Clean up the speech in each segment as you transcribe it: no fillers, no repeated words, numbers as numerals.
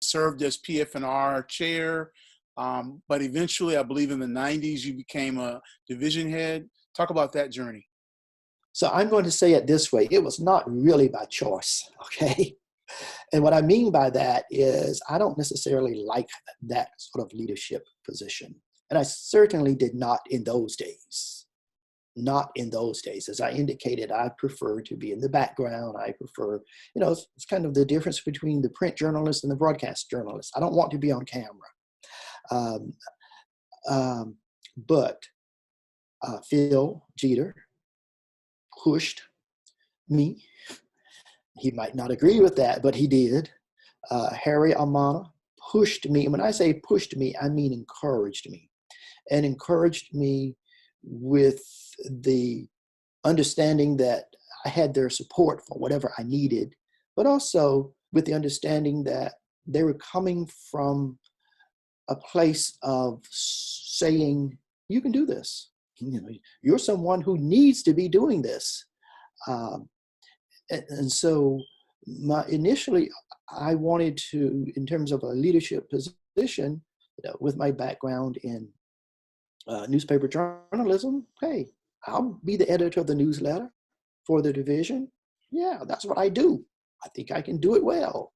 served as PF&R chair, but eventually, I believe in the 90s, you became a division head. Talk about that journey. So I'm going to say it this way. It was not really by choice, okay? And what I mean by that is I don't necessarily like that sort of leadership position. And I certainly did not in those days. Not in those days. As I indicated, I prefer to be in the background. I prefer, it's kind of the difference between the print journalist and the broadcast journalist. I don't want to be on camera. But Phil Jeter pushed me. He might not agree with that, but he did. Harry Amana pushed me. And when I say pushed me, I mean encouraged me. And encouraged me with the understanding that I had their support for whatever I needed, but also with the understanding that they were coming from a place of saying, you can do this. You're someone who needs to be doing this. And so initially, I wanted to, in terms of a leadership position, with my background in newspaper journalism, hey, I'll be the editor of the newsletter for the division. Yeah, that's what I do. I think I can do it well.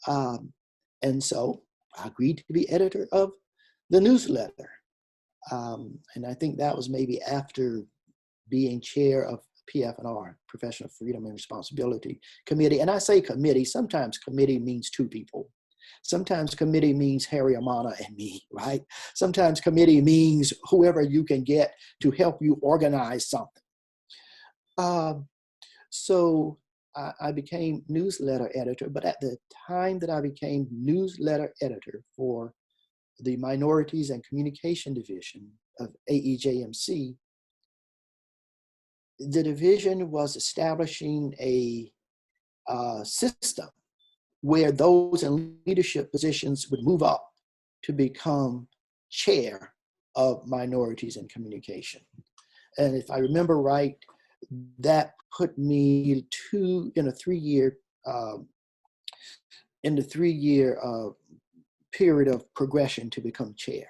And so I agreed to be editor of the newsletter. And I think that was maybe after being chair of PF&R, Professional Freedom and Responsibility Committee. And I say committee, sometimes committee means two people. Sometimes committee means Harry Amana and me, right? Sometimes committee means whoever you can get to help you organize something. So I became newsletter editor, but at the time that I became newsletter editor for the Minorities and Communication Division of AEJMC, the division was establishing a system where those in leadership positions would move up to become chair of Minorities and Communication. And if I remember right, that put me in a three-year period of progression to become chair.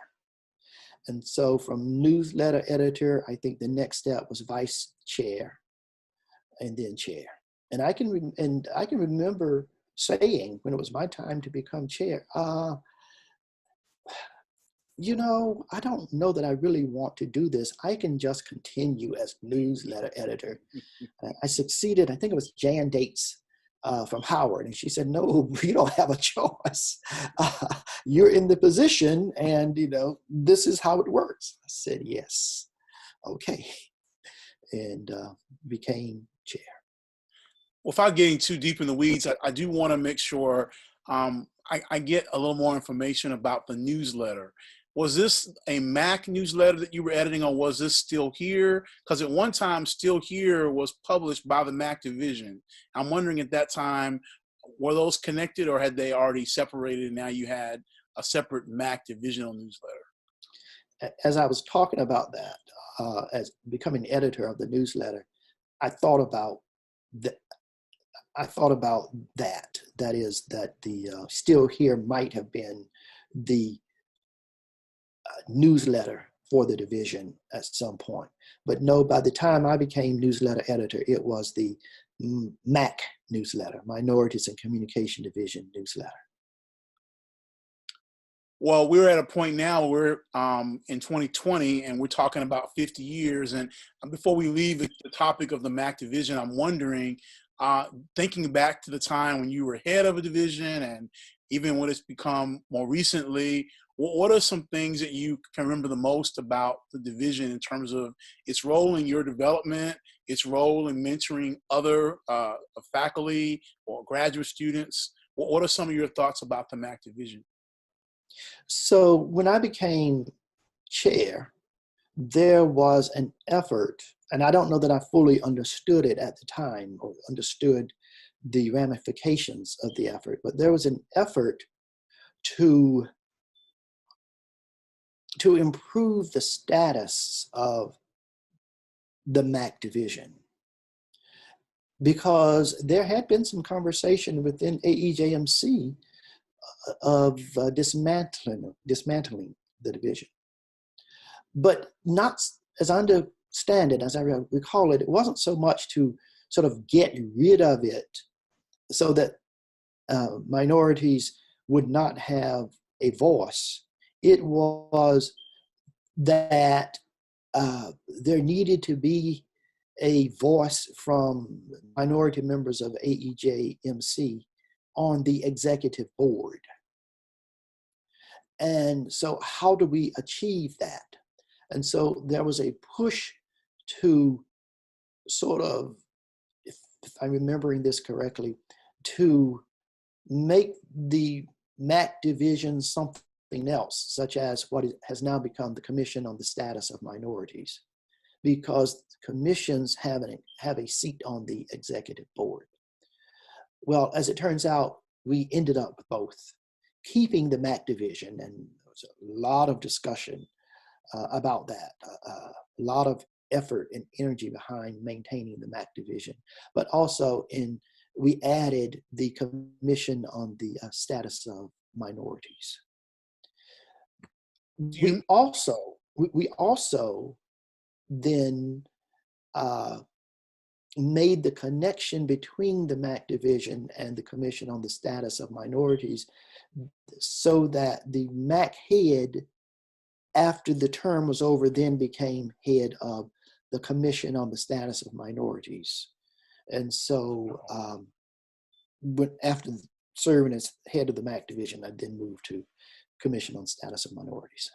And so from newsletter editor, I think the next step was vice chair and then chair. And I can remember saying when it was my time to become chair, I don't know that I really want to do this. I can just continue as newsletter editor. I succeeded, I think it was Jan Dates from Howard. And she said, no, you don't have a choice. You're in the position and, this is how it works. I said, yes. Okay. And became chair. Without getting too deep in the weeds, I do want to make sure I get a little more information about the newsletter. Was this a MAC newsletter that you were editing, or was this Still Here? Because at one time, Still Here was published by the MAC division. I'm wondering at that time, were those connected or had they already separated and now you had a separate MAC divisional newsletter? As I was talking about that, as becoming editor of the newsletter, I thought about that. That is, that the Still Here might have been the newsletter for the division at some point. But no, by the time I became newsletter editor, it was the MAC newsletter, Minorities and Communication Division newsletter. Well, we're at a point now where we're in 2020 and we're talking about 50 years. And before we leave the topic of the MAC division, I'm wondering, thinking back to the time when you were head of a division and even when it's become more recently, what are some things that you can remember the most about the division in terms of its role in your development, its role in mentoring other faculty or graduate students? What are some of your thoughts about the MAC division? So when I became chair, there was an effort, and I don't know that I fully understood it at the time or understood the ramifications of the effort, but there was an effort to improve the status of the MAC division, because there had been some conversation within AEJMC dismantling the division. But not, as I understand it, as I recall it, it wasn't so much to sort of get rid of it so that minorities would not have a voice. It was that there needed to be a voice from minority members of AEJMC on the executive board. And so how do we achieve that? And so there was a push to sort of, if I'm remembering this correctly, to make the MAC division something else, such as what has now become the Commission on the Status of Minorities, because commissions have a seat on the executive board. Well, as it turns out, we ended up both keeping the MAC division, and there was a lot of discussion about that, a lot of effort and energy behind maintaining the MAC division, but also we added the Commission on the Status of Minorities. We also then made the connection between the MAC division and the Commission on the Status of Minorities so that the MAC head, after the term was over, then became head of the Commission on the Status of Minorities. And so after serving as head of the MAC division, I then moved to Commission on Status of Minorities.